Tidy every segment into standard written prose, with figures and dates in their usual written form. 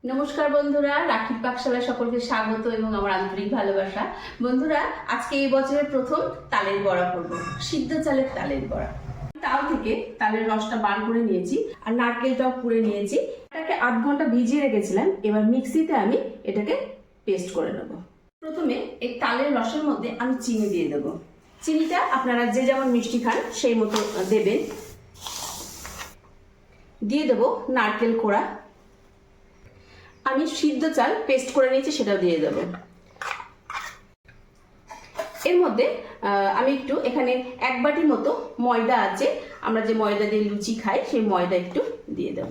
নমস্কার বন্ধুরা, রাখির পাকশালায় সকলকে স্বাগত এবং আমার আন্তরিক ভালোবাসা। বন্ধুরা, আজকে এই বছরের প্রথম তালের বড়া করব, সিদ্ধ চালের তালের বড়া। তাল থেকে তালের রসটা বার করে নিয়েছি আর নারকেলটাও পুড়ে নিয়েছি। এটাকে আধ ঘন্টা ভিজিয়ে রেখেছিলাম। এবার মিক্সিতে আমি এটাকে পেস্ট করে নেব। প্রথমে এই তালের রসের মধ্যে আমি চিনি দিয়ে দেবো। চিনিটা আপনারা যে যেমন মিষ্টি খান সেই মতো দেবেন। দিয়ে দেবো নারকেল কোড়া। আমি সিদ্ধ চাল পেস্ট করে নিয়েছি, সেটাও দিয়ে দেব। এর মধ্যে আমি একটু এখানে এক বাটি মতো ময়দা আছে, আমরা যে ময়দা দিয়ে লুচি খাই সেই ময়দা একটু দিয়ে দেব।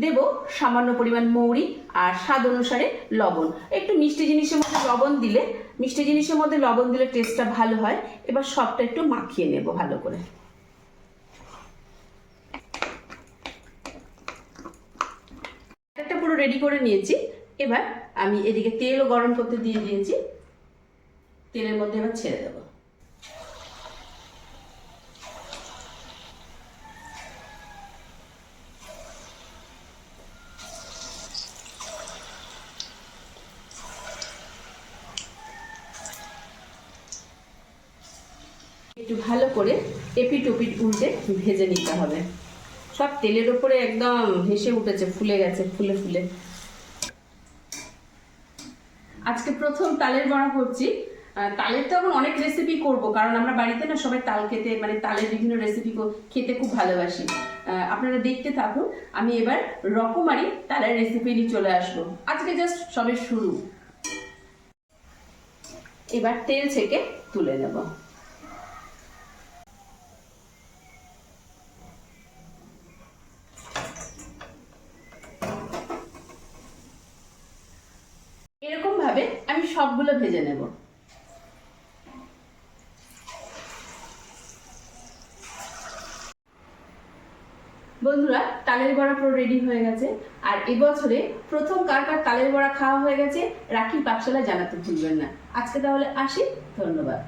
দেব সামান্য পরিমাণ মৌরি আর স্বাদ অনুসারে লবণ। একটু মিষ্টি জিনিসের মধ্যে লবণ দিলে টেস্টটা ভালো হয়। এবার সবটা একটু মাখিয়ে নেব ভালো করে। পুরো রেডি করে নিয়েছি। এবার আমি এদিকে তেলও গরম করতে দিয়ে দিয়েছি। তেলের মধ্যে এবার ছেড়ে দেব। একটু ভালো করে এপিট ওপিট উল্টে ভেজে নিতে হবে। সব তেলের উপরে একদম ভেসে উঠেছে, ফুলে গেছে ফুলে ফুলে। আজকে প্রথম তালের বড়া করছি। তালের তো এখন অনেক রেসিপি করব, কারণ আমরা বাড়িতে না সবাই তাল খেতে, মানে তালের বিভিন্ন রেসিপি খেতে খুব ভালোবাসি। আপনারা দেখতে থাকুন। আমি এবার রকমারি তালের রেসিপি নিয়ে চলে আসবো। আজকে জাস্ট সবে শুরু। এবার তেল ছেঁকে তুলে নেব। এরকম ভাবে আমি সবগুলো ভেজে নেব। বন্ধুরা, তালের বড়া পুরো রেডি হয়ে গেছে। আর এবছরে প্রথম কার কার তালের বড়া খাওয়া হয়ে গেছে রাখির পাকশালায় জানাতে ভুলবেন না। আজকে তাহলে আসি, ধন্যবাদ।